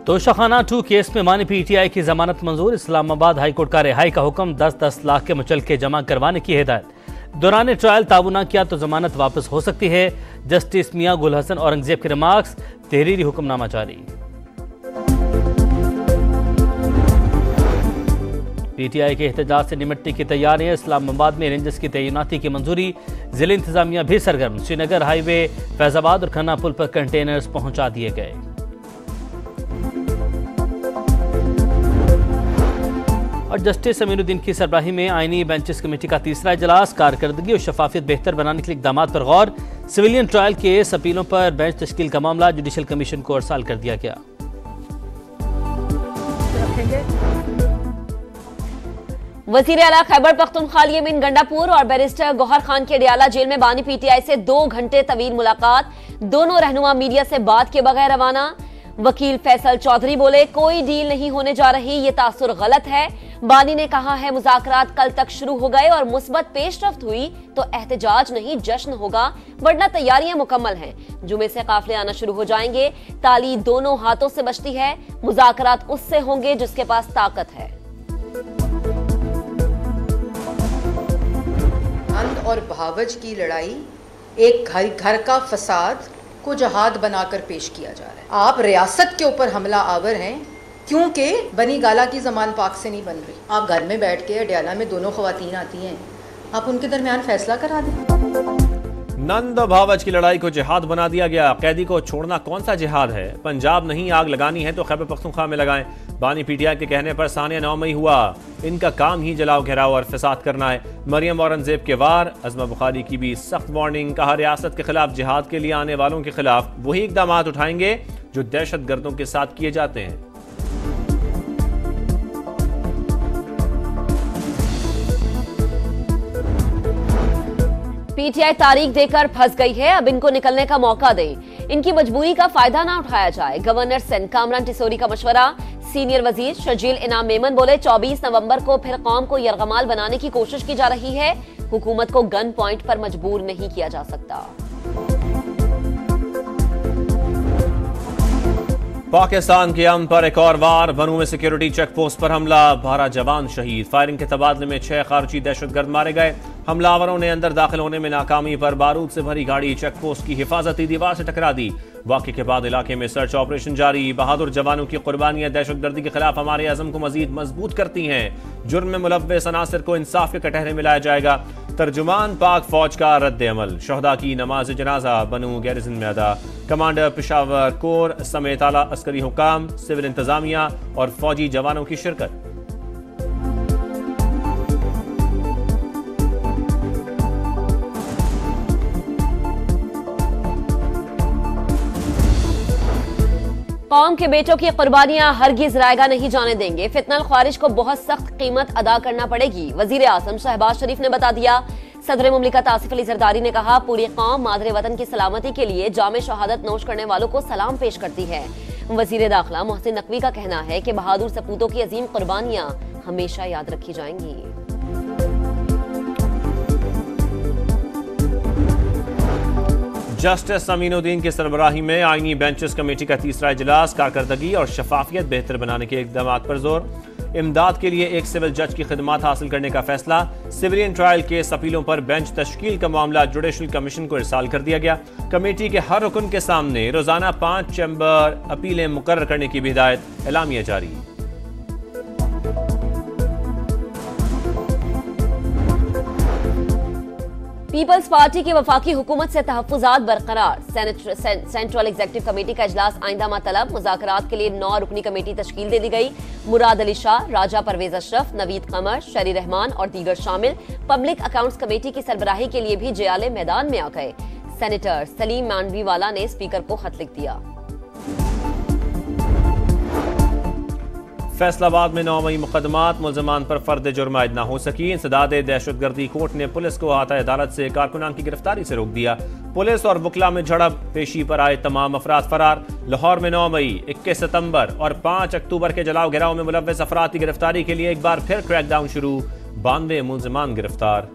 Toshakhana 2 case में मानी PTI की जमानत मंजूर। इस्लामाबाद हाई कोर्ट का रिहाई का हुक्म, 10-10 लाख के मुचलके जमा करवाने की हिदायत। दौरान ट्रायल ताबू न किया तो जमानत वापस हो सकती है। जस्टिस मियां गुल हसन औरंगजेब के रिमार्क्स, तहरीरी हुक्मनामा जारी। पीटीआई के एहतजाज से निमटने की तैयारियां। इस्लामाबाद में रेंजर्स की तैनाती की मंजूरी, जिला इंतजामिया भी सरगर्म। श्रीनगर हाईवे, फैजाबाद और खन्ना पुल पर कंटेनर्स पहुंचा दिए गए। और जस्टिस अमीनुद्दीन की सरबराही में आईनी बेंचेस कमेटी का तीसरा इजलास। कारकर्दगी और शफाफियत बेहतर बनाने के लिए इकदाम पर गौर। सिविलियन ट्रायल केस अपीलों पर बेंच तश्कील का मामला जुडिशल कमीशन को अरसाल कर दिया गया। वजीर आला खैबर पख्तूनख्वा यमीन गंडापुर और बैरिस्टर गौहर खान की अडियाला जेल में बानी पीटीआई से 2 घंटे तवील मुलाकात। दोनों रहनुमा मीडिया से बात के बगैर रवाना। वकील फैसल चौधरी बोले, कोई डील नहीं होने जा रही, ये तासुर गलत है। बानी ने कहा है मुज़ाकरात कल तक शुरू हो गए और मुस्बत पेशरफ्त हुई तो एहतजाज नहीं जश्न होगा, वरना तैयारियां मुकम्मल हैं। जुमे से काफिले आना शुरू हो जाएंगे। ताली दोनों हाथों से बचती है। मुज़ाकरात उससे होंगे जिसके पास ताकत है। अंध और भावज की लड़ाई एक घर का फसाद को जहाद बनाकर पेश किया जा रहा है। आप रियासत के ऊपर हमला आवर हैं क्योंकि बनी गाला की जमान पाक से नहीं बन रही। आप घर में बैठ के अडियाला में दोनों खवातीन आती हैं, आप उनके दरमियान फैसला करा दें। नंद भावज की लड़ाई को जिहाद बना दिया गया। कैदी को छोड़ना कौन सा जिहाद है? पंजाब नहीं, आग लगानी है तो खैबर पख्तूनख्वा में लगाएं। बानी पीटीआई के कहने पर सानिया 9 मई हुआ। इनका काम ही जलाओ घेराव और फसाद करना है। मरियम औरंगजेब के वार। अज़मा बुखारी की भी सख्त वार्निंग। कहा, रियासत के खिलाफ जिहाद के लिए आने वालों के खिलाफ वही इकदाम उठाएंगे जो दहशत गर्दों के साथ किए जाते हैं। पीटीआई तारीख देकर फंस गई है, अब इनको निकलने का मौका दें। इनकी मजबूरी का फायदा ना उठाया जाए। गवर्नर सेन कामरान टिसोरी का मशवरा। सीनियर वजीर शर्जील इनाम मेमन बोले, 24 नवंबर को फिर कौम को यरगमाल बनाने की कोशिश की जा रही है। हुकूमत को गन पॉइंट पर मजबूर नहीं किया जा सकता। पाकिस्तान के अमन पर एक और वार। बनू में सिक्योरिटी चेक पोस्ट पर हमला, 12 जवान शहीद। फायरिंग के तबादले में 6 खारजी दहशतगर्द मारे गए। हमलावरों ने अंदर दाखिल होने में नाकामी पर बारूद से भरी गाड़ी चेक पोस्ट की हिफाजती दीवार से टकरा दी। वाक़े के बाद इलाके में सर्च ऑपरेशन जारी। बहादुर जवानों की कुर्बानियां दहशतगर्दी के खिलाफ हमारे अज़म को मजीद मजबूत करती हैं। जुर्म में मुलव्वस अनासिर को इंसाफ के कटहरे में लाया जाएगा। तर्जुमान पाक फौज का रद्द अमल। शहदा की नमाज जनाजा बनू गैरिजन में अदा। कमांडर पेशावर कोर समेत आला अस्करी हुकाम, सिविल इंतजामिया और फौजी जवानों की शिरकत। कौम के बेटों की कुर्बानियां हरगिज रायगा नहीं जाने देंगे। फितनल ख्वारिज को बहुत सख्त कीमत अदा करना पड़ेगी। वजीर आजम शहबाज शरीफ ने बता दिया। सदर मुमलिकत आसिफ अली जरदारी ने कहा, पूरी कौम मादरे वतन की सलामती के लिए जामे शहादत नोश करने वालों को सलाम पेश करती है। वजीर दाखिला मोहसिन नकवी का कहना है कि बहादुर सपूतों की अजीम कुर्बानियां हमेशा याद रखी जाएंगी। जस्टिस अमीनुद्दीन की सरबराही में आईनी बेंचेस कमेटी का तीसरा इजलास। कारकर्दगी और शफाफियत बेहतर बनाने के इकदाम पर जोर। इमदाद के लिए एक सिविल जज की खिदमात हासिल करने का फैसला। सिविलियन ट्रायल केस अपीलों पर बेंच तश्कील का मामला जुडिशल कमीशन को इरसाल कर दिया गया। कमेटी के हर रुकन के सामने रोजाना 5 चैम्बर अपीलें मुकर्रर करने की भी हिदायत। एलामिया जारी। पीपल्स पार्टी की वफाकी हुकूमत से तहफ्फुजात बरकरार। सेंट्रल एग्जीक्यूटिव कमेटी का इजलास आइंदा माह तलब। मुज़ाकरात के लिए 9 रुकनी कमेटी तश्कील दे दी गई। मुराद अली शाह, राजा परवेज अशरफ, नवीद कमर, शरी रहमान और दीगर शामिल। पब्लिक अकाउंट्स कमेटी की सरबराही के लिए भी जयाले मैदान में आ गए। सेनेटर सलीम मांडवीवाला ने स्पीकर को खत लिख दिया। फैसलाबाद में 9 मई मुकदमात। मुलजमान पर फर्द जुर्म आयद न हो सकी। इंसदाद दहशतगर्दी कोर्ट ने पुलिस को अहाता अदालत से कारकुनान की गिरफ्तारी से रोक दिया। पुलिस और वकला में झड़प, पेशी पर आए तमाम अफराद फरार। लाहौर में 9 मई, 21 सितंबर और 5 अक्टूबर के जलाओ घेराव में मुलव्वस अफराद की गिरफ्तारी के लिए एक बार फिर क्रैकडाउन शुरू। 92 मुलजमान गिरफ्तार।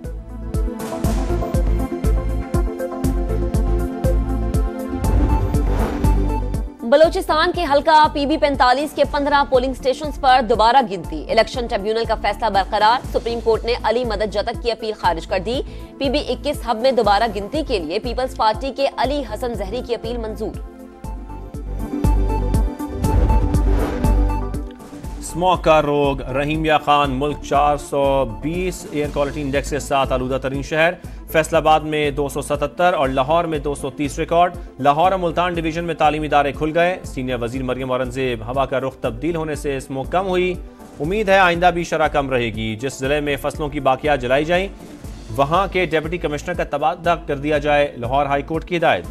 बलोचिस्तान के हल्का PB 45 के 15 पोलिंग स्टेशंस पर दोबारा गिनती। इलेक्शन ट्रिब्यूनल का फैसला बरकरार। सुप्रीम कोर्ट ने अली मदद जतक की अपील खारिज कर दी। PB 21 हब में दोबारा गिनती के लिए पीपल्स पार्टी के अली हसन जहरी की अपील मंजूर। स्मॉग का रोग, रहीमिया खान मुल्क 420 एयर क्वालिटी इंडेक्स के साथ आलूदा तरीन शहर। फैसलाबाद में 277 और लाहौर में 230 रिकॉर्ड। लाहौर और मुल्तान डिवीजन में तालीमी इदारे खुल गए। सीनियर वजीर मरियम औरंगजेब, हवा का रुख तब्दील होने से स्मोक कम हुई, उम्मीद है आइंदा भी शरह कम रहेगी। जिस जिले में फसलों की बाकियात जलाई जाएं वहां के डिप्टी कमिश्नर का तबादला कर दिया जाए, लाहौर हाई कोर्ट की हिदायत।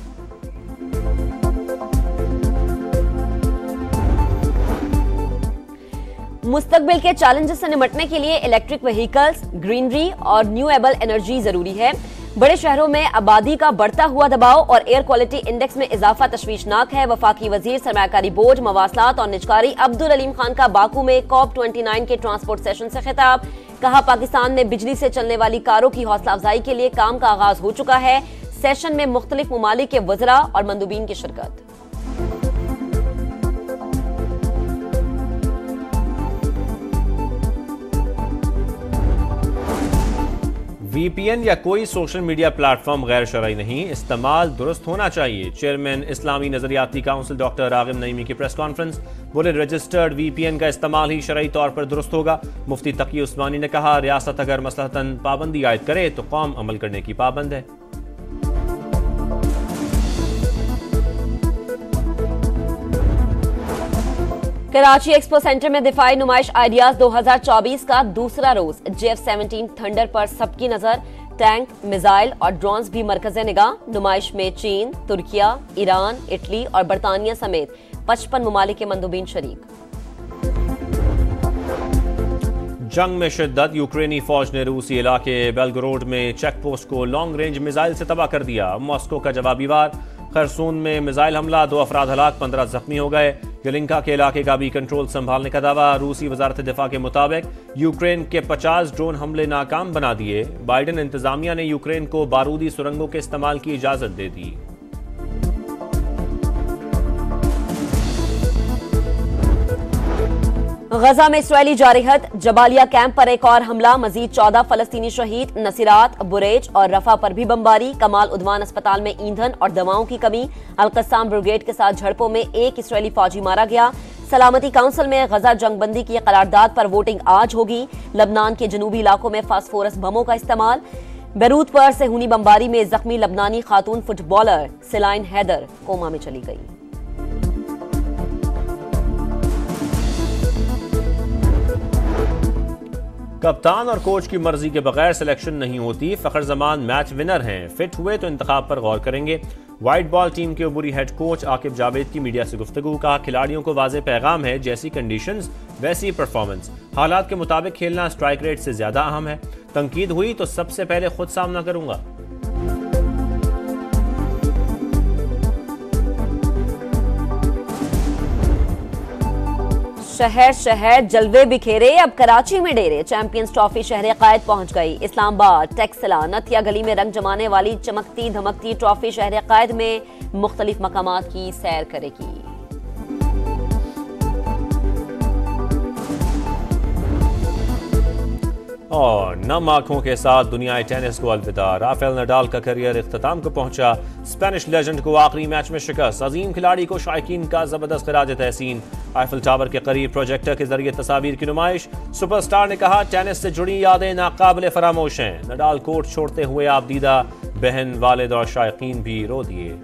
मुस्तकबिल के चैलेंजेस से निपटने के लिए इलेक्ट्रिक व्हीकल्स, ग्रीनरी और न्यूएबल एनर्जी जरूरी है। बड़े शहरों में आबादी का बढ़ता हुआ दबाव और एयर क्वालिटी इंडेक्स में इजाफा तशवीशनाक है। वफाकी वजीर सरमायाकारी बोर्ड, मवासलात और निजकारी अब्दुल अलीम खान का बाकू में COP29 के ट्रांसपोर्ट सेशन से खिताब। कहा, पाकिस्तान में बिजली से चलने वाली कारों की हौसला अफजाई के लिए काम का आगाज हो चुका है। सेशन में मुख्तलिफ ममालिक के वज़रा और मंदूबीन की शिरकत। VPN या कोई सोशल मीडिया प्लेटफॉर्म गैर शरई नहीं, इस्तेमाल दुरुस्त होना चाहिए। चेयरमैन इस्लामी नजरियाती काउंसिल डॉक्टर रागिब नईमी की प्रेस कॉन्फ्रेंस। बोले, रजिस्टर्ड VPN का इस्तेमाल ही शरई तौर पर दुरुस्त होगा। मुफ्ती तकी उस्मानी ने कहा, रियासत अगर मसलहतन पाबंदी आयद करे तो कौम अमल करने की पाबंद है। कराची एक्सपो सेंटर में दिफाई नुमाइश आइडियाज 2024 का दूसरा रोज। JF-17 थंडर पर सबकी नजर। टैंक, मिसाइल और ड्रोन्स भी मरकज़े निगाह। नुमाइश में चीन, तुर्किया, ईरान, इटली और बरतानिया समेत 55 ममालिक के मंदूबीन शरीक। जंग में शिद्दत, यूक्रेनी फौज ने रूसी इलाके बेलगोरोड में चेक पोस्ट को लॉन्ग रेंज मिसाइल से तबाह कर दिया। मॉस्को का जवाबी वार। खरसून में मिसाइल हमला, 2 अफराद हलाक, 15 जख्मी हो गए। यलिंका के इलाके का भी कंट्रोल संभालने का दावा। रूसी वजारत दिफा के मुताबिक यूक्रेन के 50 ड्रोन हमले नाकाम बना दिए। बाइडेन इंतजामिया ने यूक्रेन को बारूदी सुरंगों के इस्तेमाल की इजाजत दे दी। गजा में इसराइली जारहत, जबालिया कैंप पर एक और हमला, मजीद 14 फलस्तीनी शहीद। नसीरात, बुरेज और रफा पर भी बमबारी। कमाल उद्वान अस्पताल में ईंधन और दवाओं की कमी। अल-कस्साम ब्रिगेड के साथ झड़पों में एक इसराइली फौजी मारा गया। सलामती काउंसिल में गजा जंगबंदी की करारदाद पर वोटिंग आज होगी। लबनान के जनूबी इलाकों में फास्फोरस बमों का इस्तेमाल। बेरूत पर सेहूनी बमबारी में जख्मी लबनानी खातून फुटबॉलर सिलाइन हैदर कोमा में चली गई। कप्तान और कोच की मर्जी के बगैर सिलेक्शन नहीं होती। फखर जमान मैच विनर हैं, फिट हुए तो इंतखाब पर गौर करेंगे। व्हाइट बॉल टीम के अबूरी हेड कोच आकिब जावेद की मीडिया से गुफ्तगू। कहा, खिलाड़ियों को वाज़ेह पैगाम है, जैसी कंडीशंस वैसी परफॉर्मेंस। हालात के मुताबिक खेलना स्ट्राइक रेट से ज्यादा अहम है। तंकीद हुई तो सबसे पहले खुद सामना करूंगा। शहर शहर जलवे बिखेरे, अब कराची में डेरे। चैंपियंस ट्रॉफी शहर कायद पहुंच गई। इस्लामाबाद, टेक्सला, नथिया गली में रंग जमाने वाली चमकती धमकती ट्रॉफी शहर कायद में मुख्तलिफ मकामात की सैर करेगी। और नम आंखों के साथ दुनियाई टेनिस को अलविदा। राफेल नडाल का करियर इख्तिताम को पहुंचा। स्पेनिश लेजेंड को आखिरी मैच में शिकस्त। अजीम खिलाड़ी को शायकीन का जबरदस्त खिराज तहसीन। आईफिल टावर के करीब प्रोजेक्टर के जरिए तस्वीर की नुमाइश। सुपरस्टार ने कहा, टेनिस से जुड़ी यादें नाकाबिले फरामोश हैं। नडाल कोर्ट छोड़ते हुए आप दीदा बहन, वालिद और शायकीन भी रो दिए।